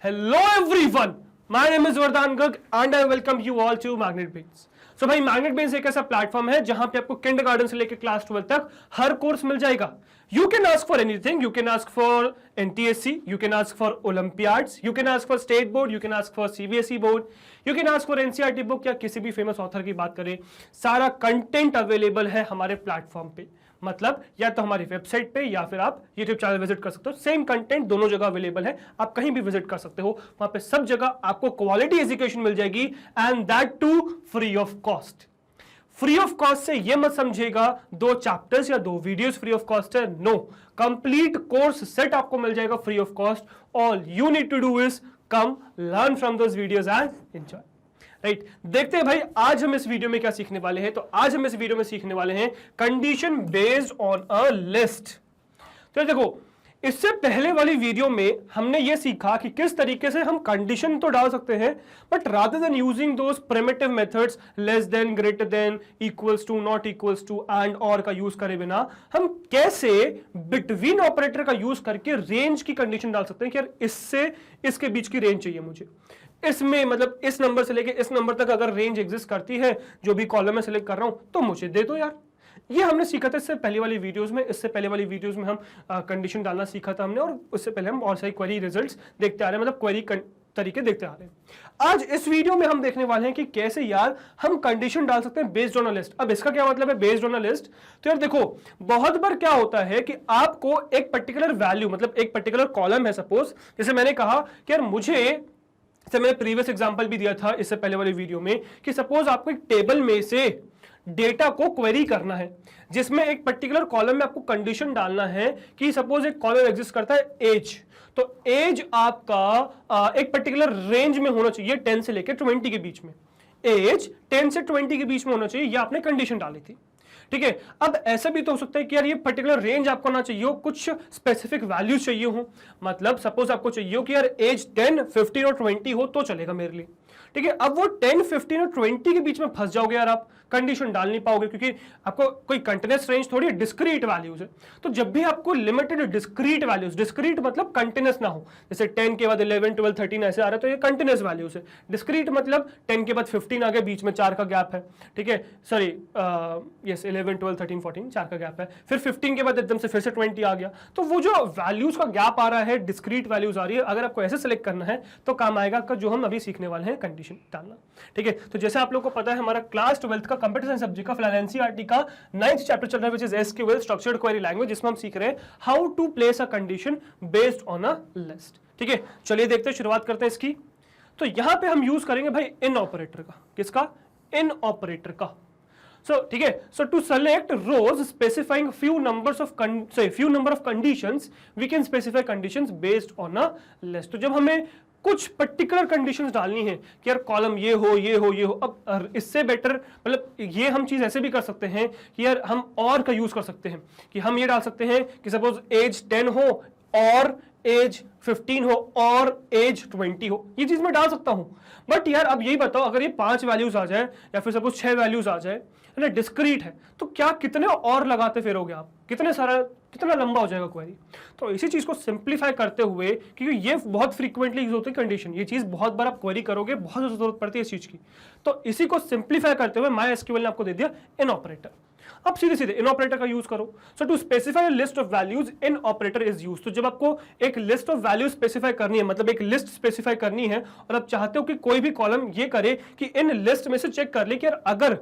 Hello everyone, my name is Vardhan Garg and I welcome you all to Magnet Brains. So भाई magnet brains एक ऐसा platform है जहां पे आपको किंडरगार्टन से लेकर क्लास 12 तक हर कोर्स मिल जाएगा. You can ask for anything. You can ask for NTSC, you can ask for Olympiads, you can ask for State Board, you can ask for CBSE Board, you can ask for NCERT book या किसी भी famous author की बात करें. सारा content available है हमारे platform पे. मतलब या तो हमारी वेबसाइट पे या फिर आप YouTube चैनल विजिट कर सकते हो. सेम कंटेंट दोनों जगह अवेलेबल है, आप कहीं भी विजिट कर सकते हो. वहां पे सब जगह आपको क्वालिटी एजुकेशन मिल जाएगी and that too free of cost. Free of cost से ये मत समझिएगा 2 चैप्टर्स या 2 वीडियोस फ्री ऑफ कॉस्ट है. नो, कंप्लीट कोर्स सेट आपको मिल जाएगा free of cost. All you need to do is come learn from those videos and enjoy. Right, देखते हैं भाई आज हम इस वीडियो में क्या सीखने वाले हैं. तो आज हम इस वीडियो में सीखने वाले हैं condition based on a list. तो देखो, इससे पहले वाली वीडियो में हमने ये सीखा कि किस तरीके से हम कंडीशन तो डाल सकते हैं but rather than using those primitive methods less than, greater than, equals to, not equals to, and और का यूज करे बिना हम कैसे बिटवीन ऑपरेटर का यूज करके रेंज की कंडीशन डाल सकते हैं कि यार इससे इसके बीच की रेंज चाहिए मुझे. इसमें मतलब इस नंबर से लेके इस नंबर तक अगर रेंज एग्जिस्ट करती है, जो भी कॉलम में सिलेक्ट कर रहा हूं, तो मुझे दे दो यार. ये हमने सीखा था इससे पहले वाली वीडियोस में. इससे पहले वाली वीडियोस में हम कंडीशन डालना सीखा था हमने, और उससे पहले हम और सारी क्वेरी रिजल्ट्स देखते आ रहे हैं, मतलब क्वेरी तरीके देखते आ रहे हैं. आज इस वीडियो में हम देखने वाले हैं कि कैसे यार हम कंडीशन डाल सकते हैं बेस्ड ऑन अ लिस्ट. अब इसका क्या मतलब है बेस्ड ऑन अ लिस्ट? तो यार देखो, बहुत बार क्या होता है कि आपको एक पर्टिकुलर वैल्यू, मतलब एक पर्टिकुलर कॉलम है, सपोज जैसे मैंने कहा कि यार मुझे, जैसे मैंने प्रीवियस एग्जांपल भी दिया था इससे पहले वाली वीडियो में, कि सपोज आपको एक टेबल में से डेटा को क्वेरी करना है जिसमें एक पर्टिकुलर कॉलम में आपको कंडीशन डालना है कि सपोज एक कॉलम एग्जिस्ट करता है एज. तो एज आपका एक पर्टिकुलर रेंज में होना चाहिए 10 से लेकर 20 के बीच में. एज 10 से 20 के बीच में होना चाहिए, ये आपने कंडीशन डाली थी. ठीक है, अब ऐसा भी तो हो सकता है कि यार ये पर्टिकुलर रेंज आपको ना चाहिए हो, कुछ स्पेसिफिक वैल्यूज चाहिए हो. मतलब सपोज आपको चाहिए हो कि यार एज 10, 15 और 20 हो तो चलेगा मेरे लिए. ठीक है, अब वो 10, 15 और 20 के बीच में फंस जाओगे यार, आप कंडीशन डाल नहीं पाओगे क्योंकि आपको कोई कंटिन्यूअस रेंज थोड़ी डिस्क्रीट वैल्यूज है. तो जब भी आपको लिमिटेड डिस्क्रीट वैल्यूज, डिस्क्रीट मतलब कंटिन्यूअस ना हो, जैसे 10 के बाद 11, 12, 13 ऐसे आ रहा है तो ये कंटिन्यूअस वैल्यूज है. डिस्क्रीट मतलब 10 के बाद 15 आ गया, बीच में 4 का गैप है. ठीक है, सॉरी यस 11, 12, 13, 14 4 का गैप है. फिर 15 के बाद एकदम से फिर से 20 आ गया. तो वो जो वैल्यूज का गैप आ रहा है, डिस्क्रीट वैल्यूज आ रही है, अगर आपको ऐसे सिलेक्ट करना है तो काम आएगा आपका जो हम अभी सीखने वाले हैं कंडीशन डालना. ठीक है, तो जैसे आप लोग को पता है हमारा क्लास 12 का कंप्यूटर साइंस सब्जेक्ट का फिलहाल एनसीईआरटी का 9th चैप्टर चल रहा है, which is SQL, structured query language, जिसमें हम सीख रहे हैं how to place a condition based on a list. ठीक है, चलिए देखते हैं, शुरुआत करते हैं इसकी. तो यहां पे हम यूज करेंगे भाई इन ऑपरेटर का. किसका? इन ऑपरेटर का. So, ठीक है, so to select rows specifying few number of conditions, we can specify conditions based on a list. तो जब हमें कुछ पर्टिकुलर कंडीशंस डालनी है कि यार कॉलम ये हो, ये हो, ये हो, अब इससे बेटर, मतलब ये हम चीज ऐसे भी कर सकते हैं कि यार हम और का यूज कर सकते हैं कि हम ये डाल सकते हैं कि सपोज एज 10 हो और एज 15 हो और एज 20 हो. ये चीज मैं डाल सकता हूं. बट यार अब यही बताओ, अगर ये 5 वैल्यूज आ जाए या फिर सपोज 6 वैल्यूज आ जाए, डिस्क्रीट है, तो क्या कितने और लगाते फिरोगे आप? कितना लंबा हो जाएगा क्वेरी. तो इसी चीज को सिंप्लीफाई करते हुए, क्योंकि ये बहुत फ्रीक्वेंटली यूज होती है कंडीशन, ये चीज बहुत बार आप क्वेरी करोगे, बहुत जरूरत पड़ती है इस चीज की. तो इसी को सिंप्लीफाई करते हुए MySQL ने आपको दे दिया इन ऑपरेटर. अब सीधे इन ऑपरेटर का यूज करो. So to specify a list of values, in operator is used. तो जब आपको एक लिस्ट ऑफ वैल्यूज स्पेसिफाई करनी है, मतलब एक लिस्ट स्पेसिफाई करनी है, और आप चाहते हो कि कोई भी कॉलम ये करे कि इन लिस्ट में से चेक कर ले कि यार अगर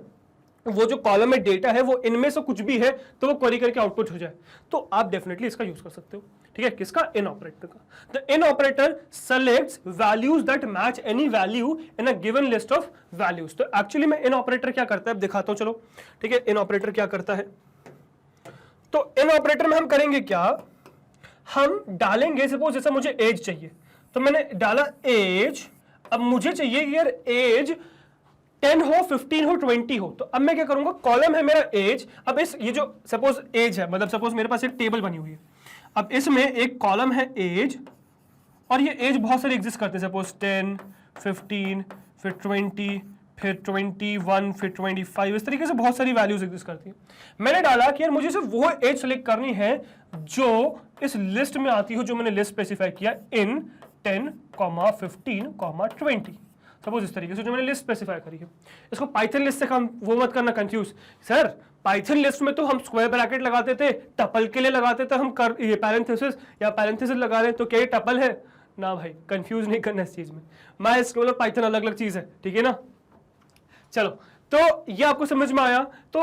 वो जो कॉलम में डेटा है वो इनमें से कुछ भी है तो वो क्वेरी करके आउटपुट हो जाए, तो आप डेफिनेटली इसका यूज कर सकते हो. ठीक है, किसका? इन ऑपरेटर का. The in operator selects values that match any value in a given list of values. तो एक्चुअली में इन ऑपरेटर क्या करता है दिखाता हूं, चलो. ठीक है, इन ऑपरेटर क्या करता है, तो इन ऑपरेटर में हम करेंगे क्या, हम डालेंगे सपोज जैसे मुझे एज चाहिए तो मैंने डाला एज. अब मुझे चाहिए कि यार एज 10 हो, 15 हो, 20 हो. तो अब मैं क्या करूंगा, कॉलम है मेरा एज. अब ये जो सपोज एज है, मतलब सपोज मेरे पास एक टेबल बनी हुई है. अब इसमें एक कॉलम है एज, और ये एज बहुत सारी एग्जिस्ट करते हैं, सपोज 10, 15, फिर 20, फिर 21, फिर 25, इस तरीके से बहुत सारी वैल्यूज एग्जिस्ट करती है. मैंने डाला कि यार मुझे सिर्फ वो एज सेलेक्ट करनी है जो इस लिस्ट में आती हो, जो मैंने लिस्ट स्पेसिफाई किया इन 10, 15, 20। सपोज इस तरीके से जो मैंने लिस्ट स्पेसिफाई करी है, इसको पाइथन लिस्ट से हम वो मत करना कंफ्यूज। सर पाइथन लिस्ट में तो हम स्क्वायर ब्रैकेट लगाते थे, टपल के लिए लगाते थे हम कर ये पैरेंथेसिस या पैरेंथेसिस लगा रहे हैं तो क्या ये टपल है ना भाई, कंफ्यूज नहीं करना इस चीज में। मैं इसको मतलब पाइथन अलग अलग चीज है, ठीक है ना। चलो तो ये आपको समझ में आया। तो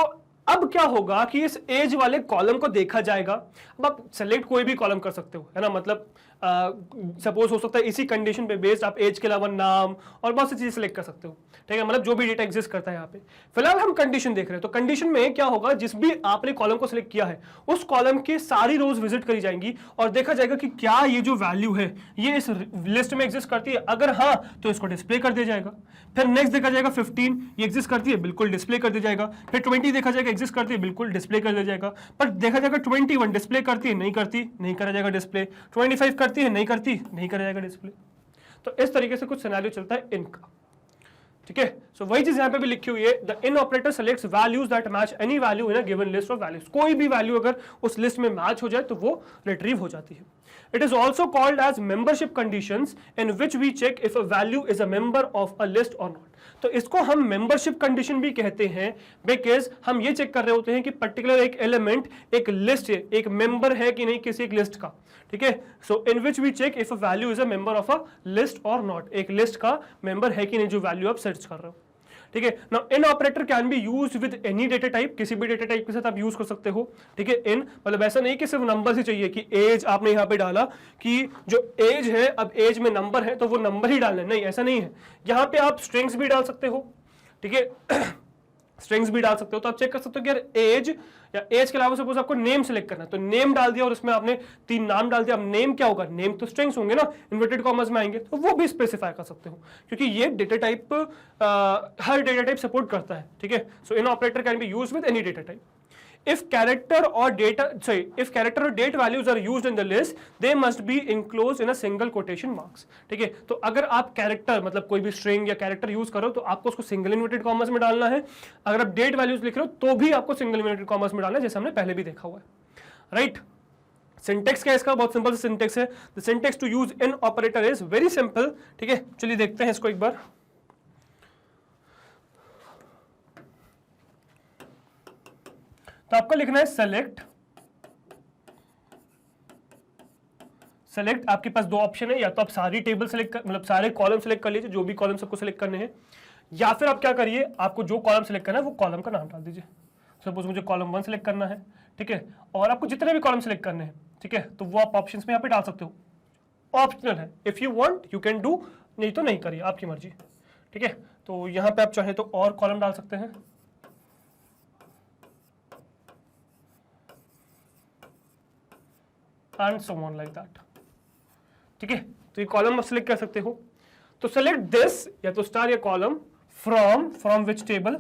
अब क्या होगा कि इस एज वाले कॉलम को देखा जाएगा। अब आप सेलेक्ट कोई भी कॉलम कर सकते हो, है ना, मतलब सपोज हो सकता है इसी कंडीशन पे बेस्ड आप एज के अलावा नाम और बहुत सी चीजें सेलेक्ट कर सकते हो, ठीक है, मतलब जो भी डेटा एग्जिस्ट करता है यहाँ पे। फिलहाल हम कंडीशन देख रहे हैं, तो कंडीशन में क्या होगा, जिस भी आपने कॉलम को सिलेक्ट किया है उस कॉलम की सारी रोज विजिट करी जाएंगी और देखा जाएगा कि क्या ये जो वैल्यू है ये इस लिस्ट में एग्जिस्ट करती है। अगर हाँ तो इसको डिस्प्ले कर दिया जाएगा। फिर नेक्स्ट देखा जाएगा 15 ये एग्जिस्ट करती है, बिल्कुल डिस्प्ले कर दिया जाएगा। फिर 20 देखा जाएगा एग्जिस्ट करती है, बिल्कुल डिस्प्ले कर दिया जाएगा। पर देखा जाएगा 21 डिस्प्ले करती है, नहीं करती, नहीं करा जाएगा डिस्प्ले। 25 करती है, नहीं करती, नहीं करा जाएगा डिस्प्ले। तो इस तरीके से कुछ सिनेरियो चलता है इनका, ठीक है। सो वही चीज यहां पे भी लिखी हुई है, the in operator selects values that match any value in a given list of values. कोई भी वैल्यू अगर उस लिस्ट में मैच हो जाए तो वो रिट्रीव हो जाती है। It is also called as membership conditions in which we check if a value is a member of a list और नॉट। तो इसको हम मेंबरशिप कंडीशन भी कहते हैं, बिकॉज हम ये चेक कर रहे होते हैं कि पर्टिकुलर एक एलिमेंट एक लिस्ट है, एक मेंबर है कि नहीं किसी एक लिस्ट का, ठीक है। So in which we check if a value is a member of a list और नॉट, एक लिस्ट का मेंबर है कि नहीं जो वैल्यू आप सर्च कर रहे हो, ठीक है। Now in operator can be used with any data type, किसी भी डेटा टाइप के साथ आप यूज कर सकते हो, ठीक है। इन मतलब ऐसा नहीं कि सिर्फ नंबर ही चाहिए कि एज आपने यहां पे डाला कि जो एज है अब एज में नंबर है तो वो नंबर ही डालना है, नहीं ऐसा नहीं है। यहां पे आप स्ट्रिंग्स भी डाल सकते हो, ठीक है, स्ट्रिंग्स भी डाल सकते हो। तो आप चेक कर सकते हो कि यार एज या एज के अलावा सपोज आपको नेम सेलेक्ट करना है तो नेम डाल दिया और उसमें आपने 3 नाम डाल दिया। अब नेम क्या होगा, नेम तो स्ट्रिंग्स होंगे ना, इन्वर्टेड कॉमर्स में आएंगे, तो वो भी स्पेसिफाई कर सकते हो क्योंकि ये डेटा टाइप हर डेटा टाइप सपोर्ट करता है, ठीक है। So in operator can be used with any data type. If character or date values are used in the list, they must be enclosed in a single quotation marks, ठीक है। तो अगर आप character मतलब कोई भी स्ट्रिंग या character use करो तो आपको उसको सिंगल इन्वर्टेड कॉमर्स में डालना है। अगर आप डेट वैल्यूज लिख रहे हो तो भी आपको सिंगल इन्वर्टेड कॉमर्स में डालना है, जैसे हमने पहले भी देखा हुआ है, राइट। सिंटेक्स क्या है इसका, बहुत सिंपल सिंटेक्स है। The syntax to use in operator is very simple, ठीक है। चलिए देखते हैं इसको एक बार। तो आपको लिखना है सेलेक्ट। सेलेक्ट आपके पास 2 ऑप्शन है, या तो आप सारी टेबल सेलेक्ट कर मतलब सारे कॉलम सेलेक्ट कर लीजिए, जो भी कॉलम सबको सेलेक्ट करने हैं, या फिर आप क्या करिए, आपको जो कॉलम सेलेक्ट करना है वो कॉलम का नाम डाल दीजिए। सपोज मुझे कॉलम 1 सेलेक्ट करना है, ठीक है, और आपको जितने भी कॉलम सेलेक्ट करने हैं, ठीक है, तो वो आप ऑप्शंस में यहाँ पे डाल सकते हो, ऑप्शनल है। If you want you can do, नहीं तो नहीं करिए, आपकी मर्जी, ठीक है। तो यहाँ पे आप चाहे तो और कॉलम डाल सकते हैं, and so on like that, ठीक है। तो ये कॉलम आप सिलेक्ट कर सकते हो। तो सेलेक्ट दिस या तो स्टार या column from which table,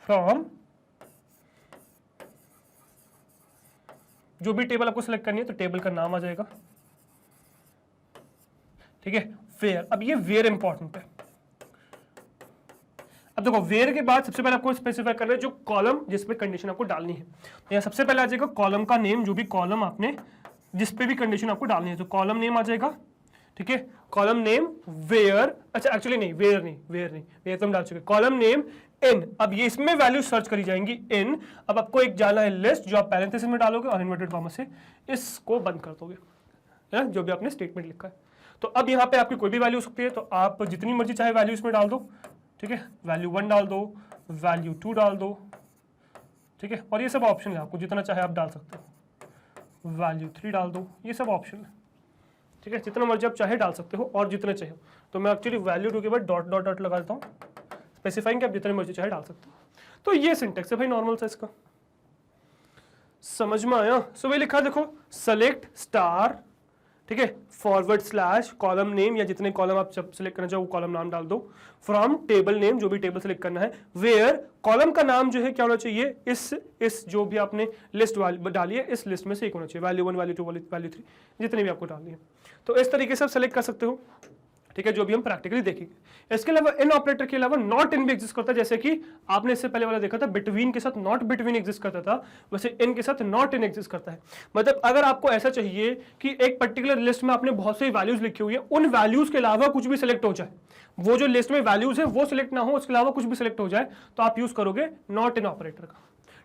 from जो भी टेबल आपको सिलेक्ट करनी है तो टेबल का नाम आ जाएगा, ठीक है। वेयर, अब ये वेयर इंपॉर्टेंट है। अब देखो वेयर के बाद सबसे पहले आपको स्पेसिफाई करना है जो कॉलम जिसपे कंडीशन आपको डालनी है। तो यहाँ सबसे पहले आ जाएगा कॉलम का नेम, जो भी कॉलम आपने जिस पे भी कंडीशन आपको डालनी है तो कॉलम नेम आ जाएगा, ठीक है। कॉलम नेम वेयर, अच्छा एक्चुअली नहीं वेयर तो हम डाल चुके। कॉलम नेम इन, अब ये इसमें वैल्यू सर्च करी जाएंगी इन। अब आपको एक डालना है लिस्ट, जो आप पैरेंथेसिस में डालोगे और इन्वर्टेड कॉमा से इसको बंद कर दोगे, है जो भी आपने स्टेटमेंट लिखा है। तो अब यहाँ पे आपकी कोई भी वैल्यू हो सकती है, तो आप जितनी मर्जी चाहे वैल्यू इसमें डाल दो, ठीक है। वैल्यू 1 डाल दो, वैल्यू 2 डाल दो, ठीक है, और ये सब ऑप्शन है, आपको जितना चाहे आप डाल सकते हो। वैल्यू 3 डाल दो, ये सब ऑप्शन है, ठीक है, जितना मर्जी आप चाहे डाल सकते हो और जितने चाहे। तो मैं एक्चुअली वैल्यू 2 के बाद डॉट डॉट डॉट लगा देता हूँ, स्पेसिफाइंग कि आप जितने मर्जी चाहे डाल सकते हो। तो ये सिंटेक्स है भाई नॉर्मल सा इसका, समझ में आया। सो वही लिखा देखो, सेलेक्ट स्टार, ठीक है, फॉरवर्ड स्लैश कॉलम नेम या जितने कॉलम आप सेलेक्ट करना चाहो वो कॉलम नाम डाल दो, फ्रॉम टेबल नेम जो भी टेबल सेलेक्ट करना है, वेयर कॉलम का नाम जो है क्या होना चाहिए, इस जो भी आपने लिस्ट डाली है इस लिस्ट में से एक होना चाहिए, वैल्यू 1 वैल्यू 2 वैल्यू 3 जितने भी आपको डालनी है। तो इस तरीके से आप सेलेक्ट कर सकते हो, ठीक है, जो भी हम प्रैक्टिकली देखेंगे। इसके अलावा इन ऑपरेटर के अलावा नॉट इन भी एग्जिस्ट करता है, जैसे कि आपने इससे पहले वाला देखा था बिटवीन के साथ नॉट बिटवीन एग्जिस्ट करता था, वैसे इन के साथ नॉट इन एग्जिस्ट करता है। मतलब अगर आपको ऐसा चाहिए कि एक पर्टिकुलर लिस्ट में आपने बहुत सी वैल्यूज लिखी हुई है, उन वैल्यूज के अलावा कुछ भी सिलेक्ट हो जाए, वो जो लिस्ट में वैल्यूज है वो सिलेक्ट ना हो, उसके अलावा कुछ भी सिलेक्ट हो जाए, तो आप यूज करोगे नॉट इन ऑपरेटर का।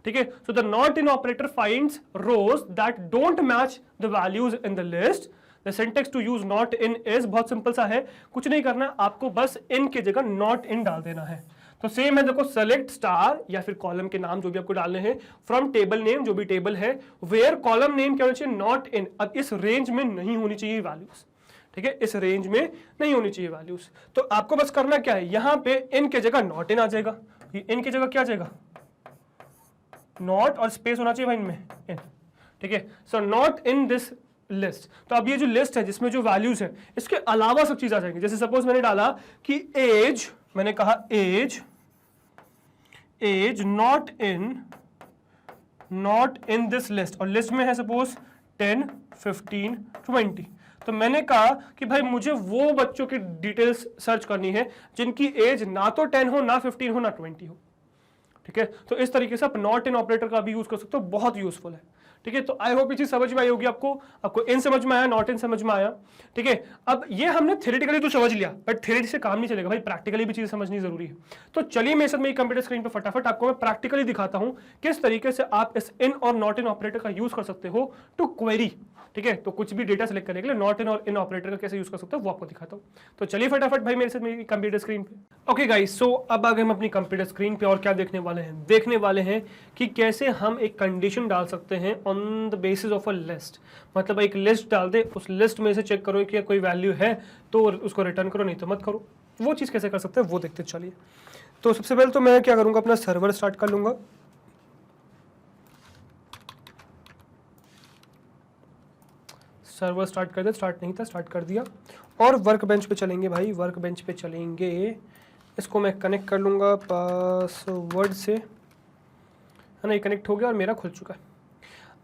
ठीक है, so the not in operator finds rows that don't match the values in the list. The syntax to use not in is बहुत सिंपल सा है, कुछ नहीं करना, आपको बस इन की जगह नॉट इन डाल देना है। तो सेम है, देखो सेलेक्ट स्टार या फिर कॉलम के नाम जो भी आपको डालने हैं फ्रॉम टेबल नेम, जो भी टेबल है, वेयर कॉलम नेम क्या होना चाहिए, नॉट इन। अब इस रेंज में नहीं होनी चाहिए वैल्यूज, ठीक है, इस रेंज में नहीं होनी चाहिए वैल्यूज। तो आपको बस करना क्या है, यहां पे इन के जगह नॉट इन आ जाएगा, इन की जगह क्या आ जाएगा, नॉट, और स्पेस होना चाहिए भाई इनमें इन। ठीक है, so not in this list. तो अब ये जो लिस्ट है जिसमें जो वैल्यूज है, इसके अलावा सब चीज आ जाएंगी। जैसे सपोज मैंने डाला कि एज, मैंने कहा as not in this list, और लिस्ट में है सपोज 10, 15, 20। तो मैंने कहा कि भाई मुझे वो बच्चों की डिटेल्स सर्च करनी है जिनकी एज ना तो 10 हो, ना 15 हो, ना 20 हो। ठीक है, तो इस तरीके से आप नॉट इन ऑपरेटर का भी यूज कर सकते हो, बहुत यूजफुल है। ठीक है, तो आई होप ये चीज समझ में आई होगी आपको इन समझ में आया, नॉट इन समझ में आया। ठीक है, अब ये हमने थ्योरेटिकली तो समझ लिया, बट थ्योरी से काम नहीं चलेगा भाई, प्रैक्टिकली भी चीजें समझनी जरूरी है। तो चलिए मेरे साथ मेरी कंप्यूटर स्क्रीन पर फटाफट आपको मैं प्रैक्टिकली दिखाता हूं किस तरीके से आप इस इन और नॉट इन ऑपरेटर का यूज कर सकते हो टू क्वेरी। ठीक है, तो कुछ भी डेटा सेलेक्ट करने के लिए नॉट इन और इन ऑपरेटर का कैसे यूज कर सकते हो वो आपको दिखाता हूं। तो चलिए फटाफट भाई मेरे साथ मेरी कंप्यूटर स्क्रीन पे। ओके गाइस, सो अब आगे हम अपनी कंप्यूटर स्क्रीन पे और क्या देखने वाले हैं, देखने वाले हैं कि कैसे हम एक कंडीशन डाल सकते हैं on the basis of a list. मतलब एक लिस्ट डाल दे, उस लिस्ट में से चेक करो कि कोई वैल्यू है तो उसको रिटर्न करो, नहीं तो मत करो। वो चीज़ कैसे कर सकते हैं वो देखते चलिए। तो सबसे पहले तो मैं क्या करूँगा, अपना सर्वर स्टार्ट कर लूँगा। सर्वर स्टार्ट कर दे, स्टार्ट नहीं था, स्टार्ट कर दिया। और वर्क बेंच पे चलेंगे भाई, वर्क बेंच पे चलेंगे। इसको मैं कनेक्ट कर लूँगा पासवर्ड से, है ना, ये कनेक्ट हो गया और मेरा खुल चुका है।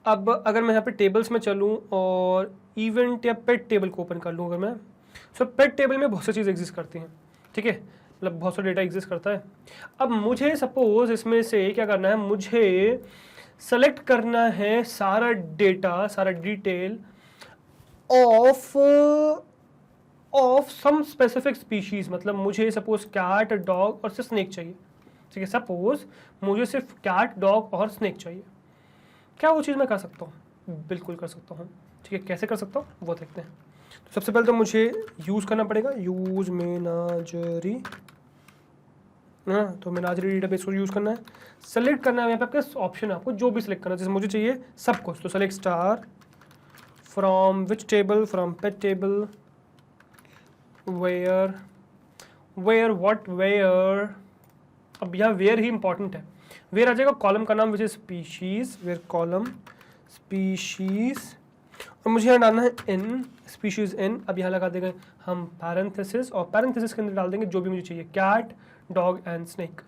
अब अगर मैं यहाँ पे टेबल्स में चलूँ और इवेंट या पेट टेबल को ओपन कर लूँ, अगर मैं, सो पेट टेबल में बहुत सी चीज़ एग्जिस्ट करती हैं। ठीक है, मतलब बहुत सा डेटा एग्जिस्ट करता है। अब मुझे सपोज इसमें से क्या करना है, मुझे सेलेक्ट करना है सारा डेटा, सारा detail of some specific species. मतलब मुझे सपोज कैट, डॉग और सिर्फ स्नेक चाहिए। ठीक है, सपोज मुझे सिर्फ कैट, डॉग और स्नेक चाहिए। क्या वो चीज़ मैं कर सकता हूँ? बिल्कुल कर सकता हूँ। ठीक है, कैसे कर सकता हूँ वो देखते हैं। तो सबसे पहले तो मुझे यूज़ करना पड़ेगा, यूज़ मेनाजरी, हाँ, तो मेनाजरी डेटाबेस को यूज़ करना है। सेलेक्ट करना है, यहाँ पे आपके ऑप्शन है, आपको जो भी सिलेक्ट करना है। जैसे मुझे चाहिए सब कुछ, तो select star from which table, from pet table, where what where. अब यह वेयर ही इंपॉर्टेंट है। वेयर आ जाएगा कॉलम का नाम which is species, where column species, और मुझे यहाँ डालना है इन, स्पीशीज इन। अब यहाँ लगा देंगे हम पैरेंथेसिस, और पैरेंथेसिस के अंदर डाल देंगे जो भी मुझे चाहिए, कैट, डॉग एंड स्नेक।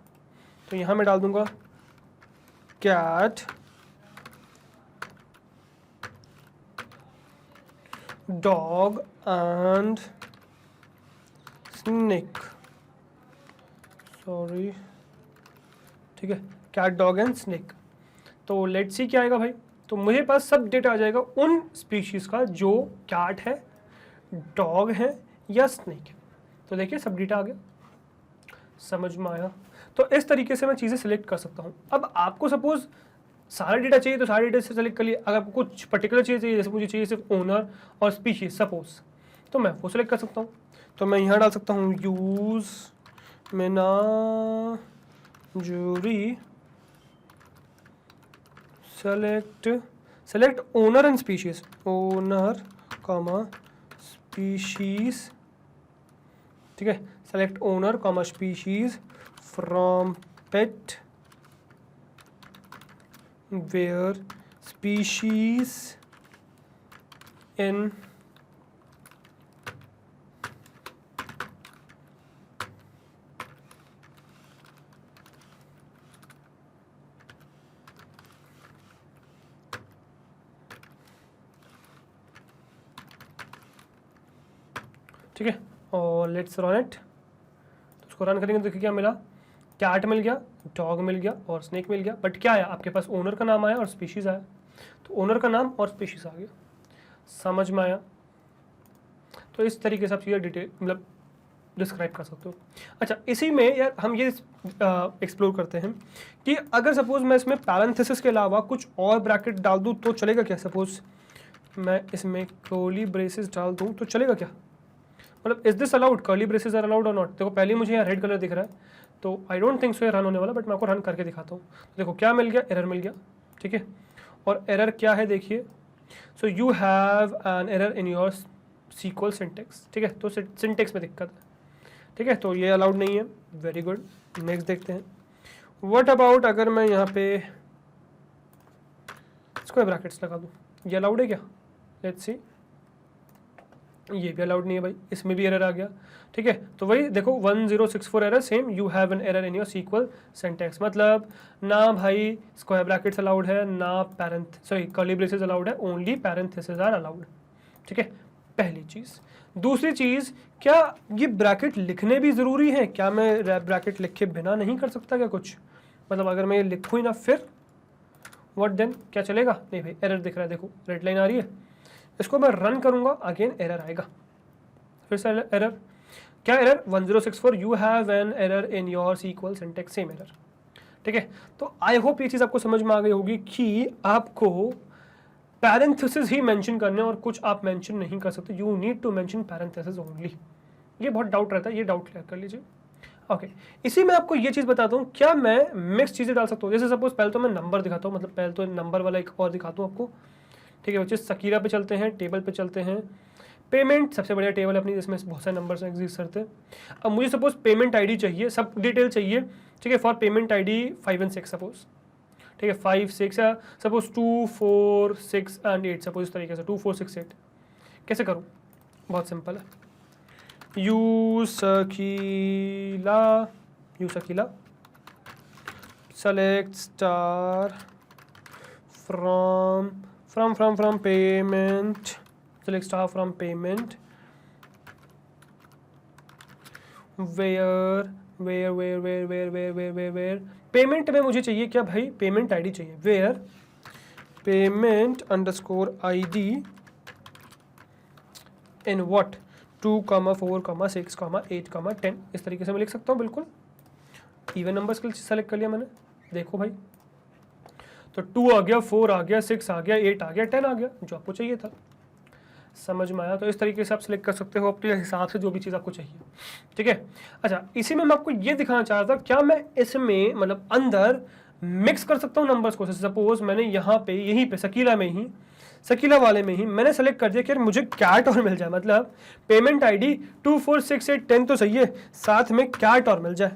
तो यहाँ मैं डाल दूंगा cat, dog and snake, sorry, ठीक है, कैट, डॉग एंड स्नेक। तो लेट्स सी क्या आएगा भाई, तो मुझे पास सब डेटा आ जाएगा उन स्पीशीज का जो कैट है, डॉग है या स्नेक है। तो देखिए सब डेटा आ गया, समझ में आया। तो इस तरीके से मैं चीज़ें सेलेक्ट कर सकता हूँ। अब आपको सपोज सारा डेटा चाहिए तो सारे डेटा से सेलेक्ट कर लिया। अगर आपको कुछ पर्टिकुलर चीज़ चाहिए, जैसे मुझे चाहिए सिर्फ ओनर और स्पीशीज सपोज, तो मैं वो सेलेक्ट कर सकता हूँ। तो मैं यहाँ डाल सकता हूँ use menagerie select owner and species, owner comma species. ठीक है, select owner comma species from pet where species in ठीक है, और लेट्स रन इट। तो उसको रन करेंगे तो देखिए क्या मिला, कैट मिल गया, डॉग मिल गया और स्नेक मिल गया। बट क्या आया आपके पास, ओनर का नाम आया और स्पीशीज आया। तो ओनर का नाम और स्पीशीज आ गया, समझ में आया। तो इस तरीके से आप चीज़ें डिटेल मतलब डिस्क्राइब कर सकते हो। अच्छा, इसी में यार हम ये एक्सप्लोर करते हैं कि अगर सपोज मैं इसमें पैरेंथेसिस के अलावा कुछ और ब्रैकेट डाल दूँ तो चलेगा क्या। सपोज मैं इसमें कर्ली ब्रेसेस डाल दूँ तो चलेगा क्या, मतलब is this allowed, curly braces are allowed और नॉट। देखो पहले मुझे यहाँ रेड कलर दिख रहा है तो आई डोंट थिंक सो ये रन होने वाला, बट मैं आपको रन करके दिखाता हूँ। देखो क्या मिल गया, एरर मिल गया, ठीक है। और एरर क्या है देखिए, so you have an error in your SQL syntax, ठीक है। तो सिंटेक्स में दिक्कत है, ठीक है, तो ये अलाउड नहीं है। वेरी गुड, नेक्स्ट देखते हैं। व्हाट अबाउट अगर मैं यहाँ पे स्क्वायर ब्रैकेट्स लगा दूँ, ये अलाउड है क्या, लेट्स सी। ये भी अलाउड नहीं है भाई, इसमें भी एरर आ गया, ठीक है। तो वही देखो 1064 error, same you have an error in your SQL syntax. मतलब ना भाई स्क्वायर ब्रैकेट्स अलाउड है, ना कर्ली ब्रेसेस अलाउड है, ओनली पैरेंथेसिस आर अलाउड, ठीक है, पहली चीज़। दूसरी चीज़, क्या ये ब्रैकेट लिखने भी ज़रूरी है, क्या मैं ब्रैकेट लिखे बिना नहीं कर सकता क्या कुछ, मतलब अगर मैं ये लिखूँ ही ना फिर व्हाट देन, क्या चलेगा। नहीं भाई एरर दिख रहा है, देखो रेड लाइन आ रही है, इसको मैं रन करूंगा अगेन एरर आएगा, फिर से एरर। क्या error, 1064 you have an error in your SQL syntax, same error, ठीक है। तो आई होप ये चीज़ आपको समझ में आ गई होगी कि आपको पैरेंथेसिस ही मेंशन करने और कुछ आप मेंशन नहीं कर सकते, you need to mention parenthesis only. ये बहुत डाउट रहता है, ये डाउट क्लियर कर लीजिए। ओके, इसी में आपको ये चीज़ बताता हूँ, क्या मैं मिक्स चीज़ें डाल सकता हूँ। जैसे सपोज पहले तो मैं नंबर दिखाता हूँ, मतलब पहले तो नंबर वाला एक और दिखाता हूँ आपको, ठीक है बच्चे। सकीरा पे चलते हैं, टेबल पे चलते हैं। पेमेंट सबसे बढ़िया टेबल है अपनी, जिसमें बहुत सारे नंबर्स एग्जिस्ट करते हैं। अब मुझे सपोज पेमेंट आईडी चाहिए, सब डिटेल चाहिए, ठीक है। For payment ID 5 and 6 suppose, ठीक है, 5 6 या सपोज 2 4 6 and 8 सपोज, इस तरीके से 2 4 6 8 कैसे करूँ, बहुत सिंपल है। You Sakila select star from payment, select star from payment, where payment में मुझे चाहिए क्या भाई, पेमेंट आईडी चाहिए, where payment underscore ID in what 2, 4, 6, 8, 10, इस तरीके से मैं लिख सकता हूँ। बिल्कुल इवन नंबर्स के लिए सेलेक्ट कर लिया मैंने, देखो भाई। तो 2 आ गया, 4 आ गया, 6 आ गया, 8 आ गया, 10 आ गया, जो आपको चाहिए था। समझ में आया। तो इस तरीके से आप सिलेक्ट कर सकते हो अपने हिसाब से जो भी चीज़ आपको चाहिए, ठीक है। अच्छा, इसी में मैं आपको ये दिखाना चाह रहा था, क्या मैं इसमें मतलब अंदर मिक्स कर सकता हूँ नंबर्स को। सपोज मैंने यहाँ पे यहीं पे सकीला वाले में ही मैंने सेलेक्ट कर दिया कि यार मुझे कैट और मिल जाए, मतलब पेमेंट आईडी 2 4 6 8 10 तो सही है, साथ में कैट और मिल जाए।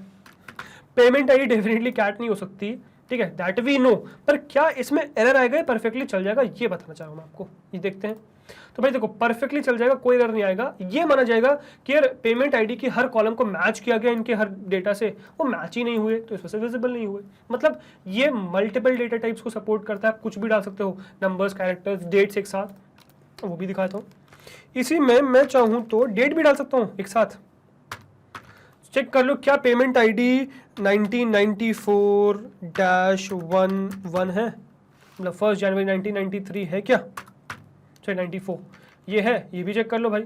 पेमेंट आईडी डेफिनेटली कैट नहीं हो सकती, ठीक है, दैट वी नो। पर क्या इसमें एरर आएगा, परफेक्टली चल जाएगा, ये बताना चाह रहा हूँ मैं आपको। ये देखते हैं। तो भाई देखो परफेक्टली चल जाएगा, कोई एरर नहीं आएगा। ये माना जाएगा कि यार पेमेंट आईडी की हर कॉलम को मैच किया गया, इनके हर डेटा से वो मैच ही नहीं हुए, तो इस वजह से विजिबल नहीं हुए। मतलब ये मल्टीपल डेटा टाइप्स को सपोर्ट करता है, आप कुछ भी डाल सकते हो, नंबर्स, कैरेक्टर्स, डेट्स एक साथ, वो भी दिखाता हूँ। इसी में मैं चाहूँ तो डेट भी डाल सकता हूँ एक साथ। चेक कर लो, क्या पेमेंट आईडी 1994-11 है, मतलब 1 जनवरी 1993 है क्या, चलिए 94 ये है, ये भी चेक कर लो भाई,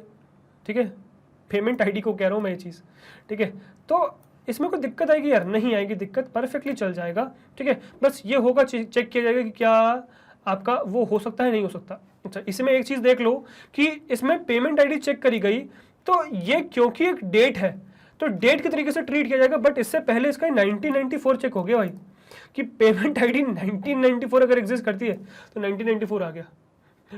ठीक है। पेमेंट आईडी को कह रहा हूँ मैं ये चीज़, ठीक है। तो इसमें कोई दिक्कत आएगी यार, नहीं आएगी दिक्कत, परफेक्टली चल जाएगा, ठीक है। बस ये होगा, चेक किया जाएगा कि क्या आपका वो हो सकता है, नहीं हो सकता। अच्छा, इसमें एक चीज़ देख लो कि इसमें पेमेंट आईडी चेक करी गई, तो ये क्योंकि एक डेट है तो डेट के तरीके से ट्रीट किया जाएगा। बट इससे पहले इसका 1994 चेक हो गया भाई, कि पेमेंट आईडी 1994 अगर एग्जिस्ट करती है तो 1994 आ गया,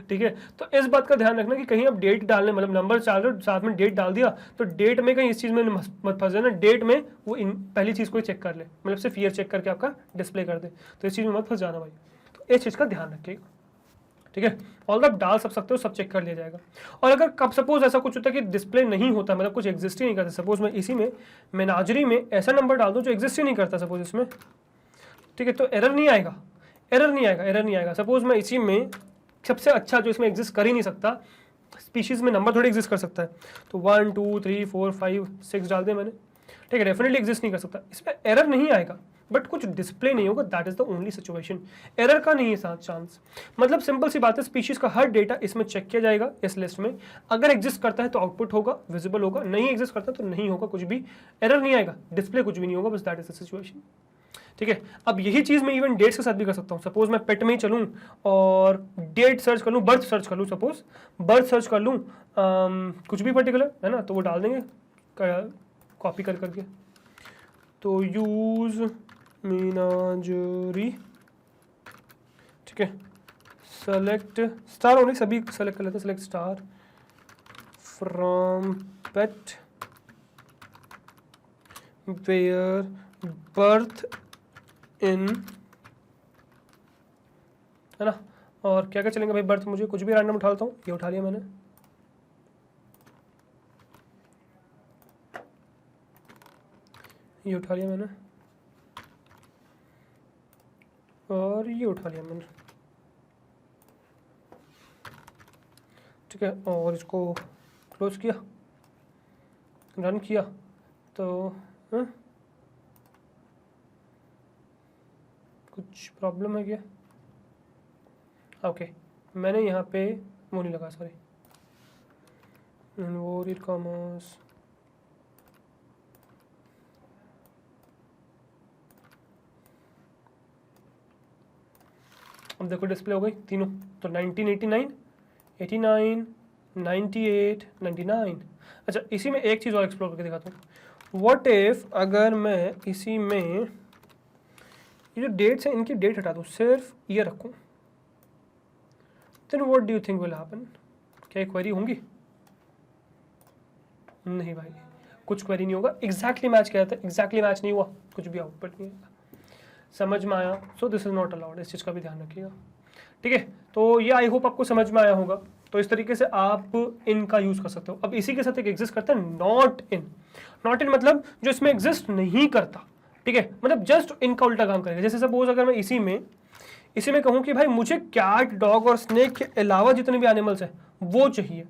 ठीक है। तो इस बात का ध्यान रखना कि कहीं आप डेट डालने, मतलब नंबर डाल रहे हो साथ में डेट डाल दिया, तो डेट में कहीं इस चीज़ में मत फंस जाना। डेट में वो पहली चीज़ को चेक कर ले, मतलब सिर्फ ईयर चेक करके आपका डिस्प्ले कर दे, तो इस चीज़ में मत फंस जाना भाई। तो इस चीज़ का ध्यान रखिएगा, ठीक है। ऑल आप डाल सब सकते हो, सब चेक कर लिया जाएगा। और अगर कब सपोज ऐसा कुछ होता है कि डिस्प्ले नहीं होता, मतलब कुछ एग्जिस्ट ही नहीं करता, सपोज मैं इसी में मेनाजरी में ऐसा नंबर डाल दूं जो एग्जिस्ट ही नहीं करता सपोज इसमें, ठीक है, तो एरर नहीं आएगा। सपोज मैं इसी में सबसे अच्छा जो इसमें एग्जिस्ट कर ही नहीं सकता, स्पीशीज में नंबर थोड़ी एग्जिस्ट कर सकता है, तो 1 2 3 4 5 6 डाल दिया मैंने, ठीक है, डेफिनेटली एग्जिस्ट नहीं कर सकता। इसमें एरर नहीं आएगा, बट कुछ डिस्प्ले नहीं होगा, that is the only situation. Error का नहीं है साथ चांस, मतलब सिंपल सी बात है, स्पीशीज का हर डेटा इसमें चेक किया जाएगा इस लिस्ट में, अगर एग्जिस्ट करता है तो आउटपुट होगा, विजिबल होगा, नहीं एग्जिस्ट करता तो नहीं होगा, कुछ भी एरर नहीं आएगा, डिस्प्ले कुछ भी नहीं होगा, बस दैट इज द सिचुएशन, ठीक है। अब यही चीज मैं इवन डेट्स के साथ भी कर सकता हूँ। सपोज मैं पेट में ही चलूँ और डेट सर्च कर लूँ, बर्थ सर्च कर लूँ, सपोज बर्थ सर्च कर लूँ कुछ भी पर्टिकुलर, है ना, तो वो डाल देंगे कॉपी कर करके, तो यूज मीनाजरी, ठीक है, सेलेक्ट स्टार ओनली, सभी सेलेक्ट कर लेते हैं, select star from pet where birth in, है ना, और क्या क्या चलेंगे भाई, बर्थ मुझे कुछ भी रैंडम उठा लेता हूँ, ये उठा लिया मैंने, ये उठा लिया मैंने, और ये उठा लिया मैंने, ठीक है, और इसको क्लोज किया, रन किया, तो कुछ प्रॉब्लम है क्या? ओके, मैंने यहाँ पे वो नहीं लगा, सॉरी, इनवॉइड कॉमर्स, अब देखो डिस्प्ले हो गई तीनों, तो 1989, 89, 98, 99। अच्छा, इसी में एक चीज़ और एक्सप्लोर करके दिखाता हूँ। व्हाट इफ अगर मैं इसी में ये जो डेट्स हैं इनकी डेट हटा दूँ, सिर्फ ये रखूँ, then what do you think will happen? क्या क्वेरी होंगी? नहीं भाई, कुछ क्वेरी नहीं होगा, एग्जैक्टली मैच किया था, एग्जैक्टली मैच नहीं हुआ, कुछ भी आउटपुट नहीं आएगा। समझ में आया? So this is not allowed, इस चीज़ का भी ध्यान रखिएगा, ठीक है। तो ये आई होप आपको समझ में आया होगा। तो इस तरीके से आप इनका यूज़ कर सकते हो। अब इसी के साथ एक एग्जिस्ट करता है नॉट इन। नॉट इन मतलब जो इसमें एग्जिस्ट नहीं करता, ठीक है, मतलब जस्ट इनका उल्टा काम करेगा। जैसे सपोज अगर मैं इसी में कहूँ कि भाई मुझे कैट, डॉग और स्नेक के अलावा जितने भी एनिमल्स हैं वो चाहिए,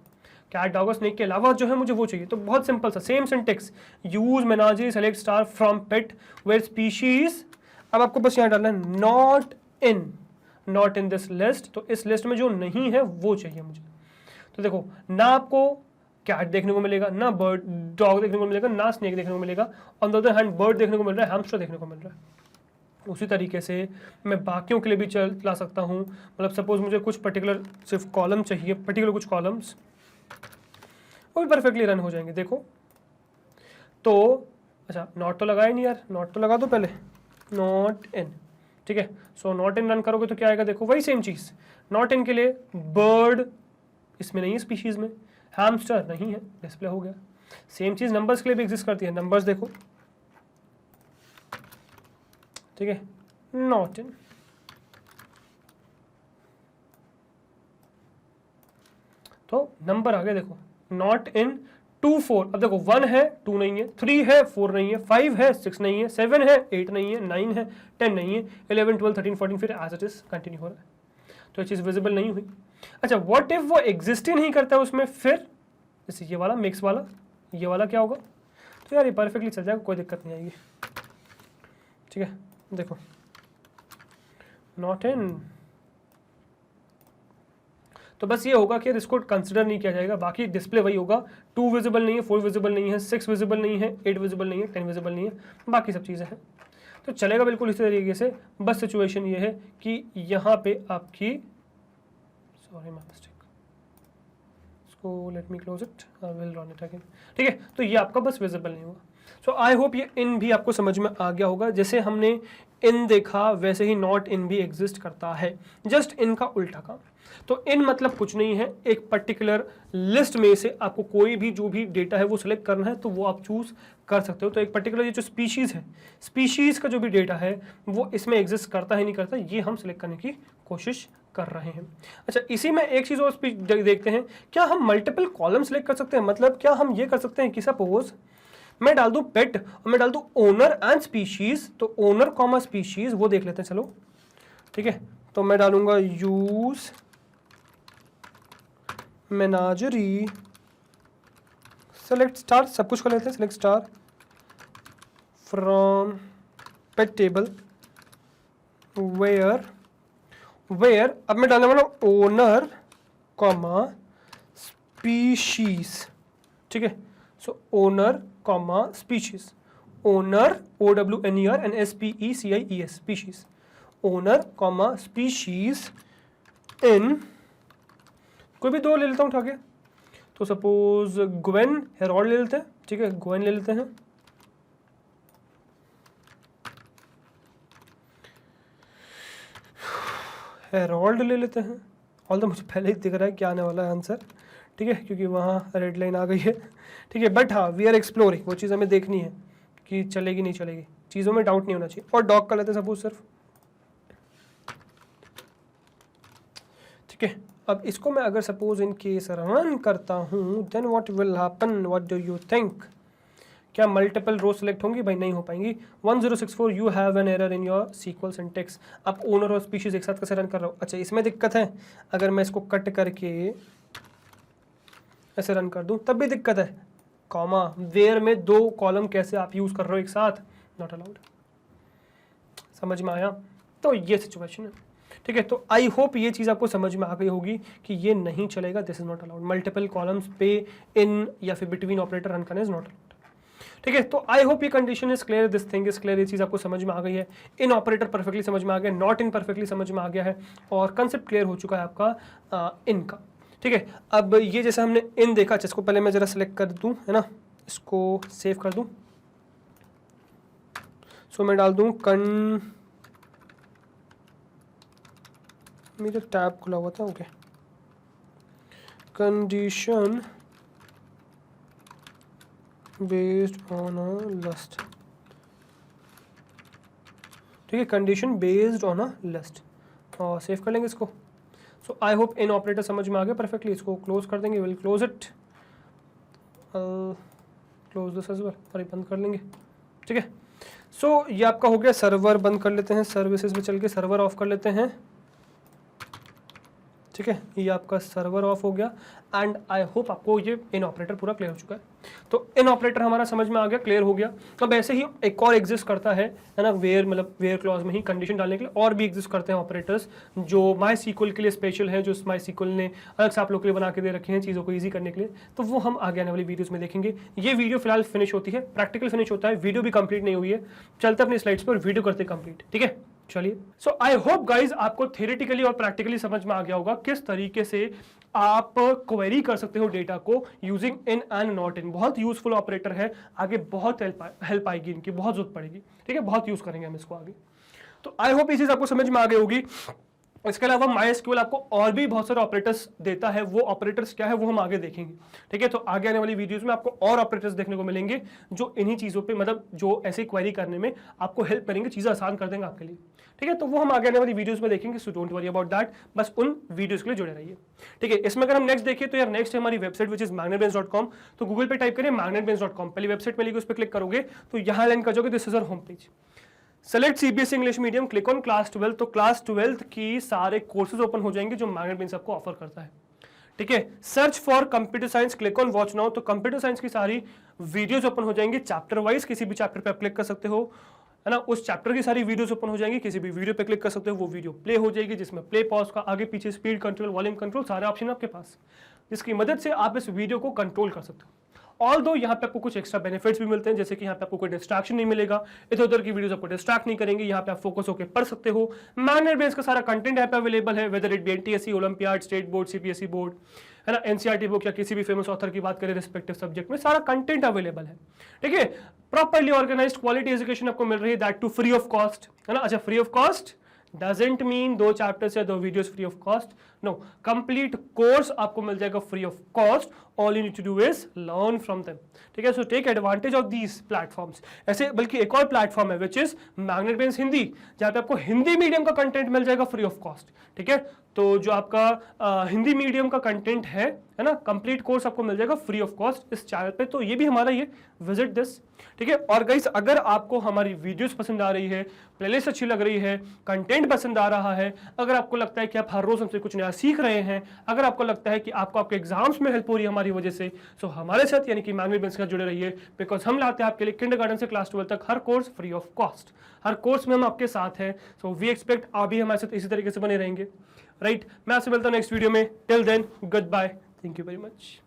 कैट, डॉग और स्नेक के अलावा जो है मुझे वो चाहिए, तो बहुत सिंपल सा same syntax, use menagerie select star from pet where species. अब आपको बस यहाँ डालना है नॉट इन दिस लिस्ट, तो इस लिस्ट में जो नहीं है वो चाहिए मुझे। तो देखो, ना आपको कैट देखने को मिलेगा, ना बर्ड, डॉग देखने को मिलेगा, ना स्नेक देखने को मिलेगा, on the other hand bird देखने को मिल रहा है, हैमस्टर देखने को मिल रहा है। उसी तरीके से मैं बाकियों के लिए भी चला सकता हूँ। मतलब सपोज मुझे कुछ पर्टिकुलर सिर्फ कॉलम चाहिए, पर्टिकुलर कुछ कॉलम्स, वो भी परफेक्टली रन हो जाएंगे। देखो तो अच्छा, नॉट तो लगाया नहीं यार, नॉट तो लगा दो पहले, नॉट इन, ठीक है। सो नॉट इन रन करोगे तो क्या आएगा? देखो वही सेम चीज़, नॉट इन के लिए बर्ड इसमें नहीं है, स्पीशीज में, हैमस्टर नहीं है, डिस्प्ले हो गया। सेम चीज़ नंबर्स के लिए भी एग्जिस्ट करती है, नंबर्स देखो, ठीक है, नॉट इन। तो नंबर आ गया, देखो नॉट इन 2 4। अब देखो 1 है 2 नहीं है, 3 है 4 नहीं है, 5 है 6 नहीं है, 7 है 8 नहीं है, 9 है 10 नहीं है, 11 12 13 14 फिर एज इट इज कंटिन्यू हो रहा है। तो ये चीज़ विजिबल नहीं हुई। अच्छा, व्हाट इफ वो एग्जिस्ट ही नहीं करता उसमें, फिर जैसे ये वाला मिक्स वाला, ये वाला क्या होगा? तो यार ये परफेक्टली चल जाएगा, कोई दिक्कत नहीं आएगी, ठीक है। देखो नॉट इन, तो बस ये होगा कि इसको कंसिडर नहीं किया जाएगा, बाकी डिस्प्ले वही होगा। 2 विजिबल नहीं है, 4 विजिबल नहीं है, 6 विजिबल नहीं है, 8 विजिबल नहीं है, 10 विजिबल नहीं है, बाकी सब चीज़ें हैं। तो चलेगा बिल्कुल इसी तरीके से। बस सिचुएशन ये है कि यहाँ पे आपकी, सॉरी माय मिस्टेक, इसको let me close it, I will run it again, ठीक है। तो ये आपका बस विजिबल नहीं होगा। सो आई होप ये इन भी आपको समझ में आ गया होगा। जैसे हमने इन देखा वैसे ही नॉट इन भी एग्जिस्ट करता है, जस्ट इन का उल्टा काम। तो इन मतलब कुछ नहीं है, एक पर्टिकुलर लिस्ट में से आपको कोई भी जो भी डेटा है वो सिलेक्ट करना है, तो वो आप चूज कर सकते हो। तो एक पर्टिकुलर ये जो स्पीशीज है, स्पीशीज का जो भी डेटा है वो इसमें एग्जिस्ट करता है नहीं करता, ये हम सिलेक्ट करने की कोशिश कर रहे हैं। अच्छा, इसी में एक चीज़ और देखते हैं, क्या हम मल्टीपल कॉलम सिलेक्ट कर सकते हैं? मतलब क्या हम ये कर सकते हैं कि सपोज मैं डाल दूं पेट और मैं डाल दूं ओनर एंड स्पीशीज, तो ओनर कॉमा स्पीशीज वो देख लेते हैं, चलो ठीक है। तो मैं डालूंगा यूज मेनाजरी, सेलेक्ट स्टार, सब कुछ कर लेते हैं, select star from pet table where अब मैं डालने वाला हूँ ओनर कॉमा स्पीशीज, ठीक है। So owner comma species, owner OWNER and SPECIES species, owner comma species in, कोई भी दो ले लेता हूँ उठा के, तो सपोज ग्वेन हेरोल्ड ले लेते हैं, ठीक है, ग्वेन ले लेते हैं, हेरोल्ड ले लेते हैं। ऑल तो मुझे पहले ही दिख रहा है क्या आने वाला है आंसर, ठीक है, क्योंकि वहाँ रेड लाइन आ गई है, ठीक है। बट हाँ, वी आर एक्सप्लोरिंग, वो चीज़ हमें देखनी है कि चलेगी नहीं चलेगी, चीज़ों में डाउट नहीं होना चाहिए। और डॉग कर लेते हैं सपोज सिर्फ, ठीक है। अब इसको मैं अगर सपोज इन केस रन करता हूँ, then what will happen, what do you think? क्या मल्टीपल रो सेलेक्ट होंगी? भाई नहीं हो पाएंगी। 1064 you have an error in your SQL syntax. आप ओनर और स्पीशीज एक साथ कैसे रन कर रहे हो? अच्छा, इसमें दिक्कत है। अगर मैं इसको कट करके ऐसे रन कर दूं तब भी दिक्कत है। कॉमा वेयर में 2 कॉलम कैसे आप यूज कर रहे हो एक साथ? Not allowed. समझ में आया? तो ये सिचुएशन है, ठीक है। तो आई होप ये चीज़ आपको समझ में आ गई होगी कि ये नहीं चलेगा, this is not allowed. Multiple columns पे इन या फिर बिटवीन ऑपरेटर रन करना इज नॉट अलाउड, ठीक है। तो आई होप ये condition is clear, this thing is clear. ये चीज़ आपको समझ में आ गई है। इन ऑपरेटर परफेक्टली समझ में आ गया, नॉट इन परफेक्टली समझ में आ गया है, और कंसेप्ट क्लियर हो चुका है आपका इन का, ठीक है। अब ये जैसे हमने इन देखा, जिसको पहले मैं जरा सेलेक्ट कर दूं, है ना, इसको सेव कर दूं। सो मैं डाल दूं मेरा टैब खुला हुआ था, okay. Condition based on a list, ठीक है, condition based on a list, और सेव कर लेंगे इसको। सो आई होप इन ऑपरेटर समझ में आ गया परफेक्टली। इसको क्लोज कर देंगे, will close it, close this as well, और ये बंद कर लेंगे, ठीक है। सो ये आपका हो गया। सर्वर बंद कर लेते हैं, सर्विसेज में चल के सर्वर ऑफ कर लेते हैं, ठीक है। ये आपका सर्वर ऑफ हो गया, एंड आई होप आपको ये इन ऑपरेटर पूरा क्लियर हो चुका है। तो इन ऑपरेटर हमारा समझ में आ गया, क्लियर हो गया। अब ऐसे ही एक और एग्जिस्ट करता है ना, वेयर, मतलब वेयर क्लॉज में ही कंडीशन डालने के लिए और भी एग्जिस्ट करते हैं ऑपरेटर्स, जो माई सीक्वल के लिए स्पेशल है, जो माई सीक्वल ने अलग से आप लोग के लिए बना के दे रखे हैं चीज़ों को ईजी करने के लिए। तो वो हम आगे आने वाली वीडियोज़ में देखेंगे। ये वीडियो फिलहाल फिनिश होती है, प्रैक्टिकल फिनिश होता है, वीडियो भी कंप्लीट नहीं हुई है। चलते अपनी स्लाइड्स पर, वीडियो करते कंप्लीट, ठीक है। चलिए, सो आई होप गाइज आपको थ्योरेटिकली और प्रैक्टिकली समझ में आ गया होगा किस तरीके से आप क्वेरी कर सकते हो डेटा को using in and not in. बहुत यूजफुल ऑपरेटर है, आगे बहुत हेल्प आएगी इनकी, बहुत जरूरत पड़ेगी, ठीक है, बहुत यूज करेंगे हम इसको आगे। तो आई होप ये चीज आपको समझ में आ गई होगी। इसके अलावा MySQL आपको और भी बहुत सारे ऑपरेटर्स देता है। वो ऑपरेटर्स क्या है वो हम आगे देखेंगे, ठीक है। तो आगे आने वाली वीडियोस में आपको और ऑपरेटर्स देखने को मिलेंगे जो इन्हीं चीज़ों पे, मतलब जो ऐसे क्वेरी करने में आपको हेल्प करेंगे, चीज़ें आसान कर देंगे आपके लिए, ठीक है। तो वो हम आगे आने वाली वीडियोस में देखेंगे, so don't worry about that, बस उन वीडियोस के लिए जुड़े रहिए, ठीक है। इसमें अगर हम नेक्स्ट देखिए तो यार नेक्स्ट है हमारी वेबसाइट विच इज magnetbench.com। तो गूगल पे टाइप करें magnetbench.com, पहली वेबसाइट मिलेगी, उस पर क्लिक करोगे तो यहाँ लैंड कर जाओगे, this is our home page. Select CBSE English medium, click on class 12। तो क्लास 12 की सारे कोर्सेज ओपन हो जाएंगे जो मैग्नेटबेंच आपको ऑफर करता है, ठीक है। Search for computer science, click on watch now. तो कंप्यूटर साइंस की सारी वीडियोस ओपन हो जाएंगी चैप्टर वाइज, किसी भी चैप्टर पे आप क्लिक कर सकते हो, है ना। उस चैप्टर की सारी वीडियोस ओपन हो जाएंगी, किसी भी वीडियो पे क्लिक कर सकते हो, वो वीडियो प्ले हो जाएगी, जिसमें प्ले पॉज का, आगे पीछे स्पीड कंट्रोल, वॉल्यूम कंट्रोल, सारे ऑप्शन आपके पास, जिसकी मदद से आप इस वीडियो को कंट्रोल कर सकते हो। ऑल दो यहाँ पे आपको कुछ एक्स्ट्रा बेनिफिट्स भी मिलते हैं, जैसे कि यहाँ पे आपको कोई डिस्ट्रैक्शन नहीं मिलेगा, इधर उधर की वीडियोस आपको डिस्ट्रैक्ट नहीं करेंगे, यहाँ पे आप फोकस होकर पढ़ सकते हो। मैग्नेटबेंच का सारा कंटेंट यहाँ पे अवेलेबल है, whether it be NTSE, olympiad, state board, CBSE board, है ना, NCERT बुक या किसी भी फेमस ऑथर की बात करें रिस्पेक्टिव सब्जेक्ट में, सारा कंटेंट अवेलेबल है, ठीक है। प्रॉपर्ली ऑर्गेनाइज्ड क्वालिटी एजुकेशन आपको मिल रही है, that too free of cost, है ना। अच्छा, free of cost doesn't mean 2 chapters या 2 videos free of cost, no, complete course आपको मिल जाएगा free of cost. All you need to do is learn from them, ठीक है। So take advantage of these platforms. ऐसे बल्कि एक और प्लेटफॉर्म है विच इज मैग्नेटबेंच हिंदी, जहां पे आपको हिंदी मीडियम का कंटेंट मिल जाएगा फ्री ऑफ कॉस्ट, ठीक है। तो जो आपका हिंदी मीडियम का कंटेंट है ना, कंप्लीट कोर्स आपको मिल जाएगा फ्री ऑफ कॉस्ट इस चैनल पे। तो ये भी हमारा ये विजिट दिस, ठीक है। और गाइस अगर आपको हमारी वीडियोस पसंद आ रही है, प्लेलिस्ट अच्छी लग रही है, कंटेंट पसंद आ रहा है, अगर आपको लगता है कि आप हर रोज हमसे कुछ नया सीख रहे हैं, अगर आपको लगता है कि आपको आपके एग्जाम्स में हेल्प हो रही है हमारी वजह से, सो हमारे साथ यानी कि मैग्नेट बेन्स के साथ जुड़े रहिए, बिकॉज हम लाते हैं आपके लिए किंडरगार्टन से क्लास 12 तक हर कोर्स फ्री ऑफ कॉस्ट। हर कोर्स में हम आपके साथ हैं, सो वी एक्सपेक्ट आप भी हमारे साथ इसी तरीके से बने रहेंगे, राइट। मैं आपसे मिलता हूं नेक्स्ट वीडियो में। Till then goodbye, thank you very much.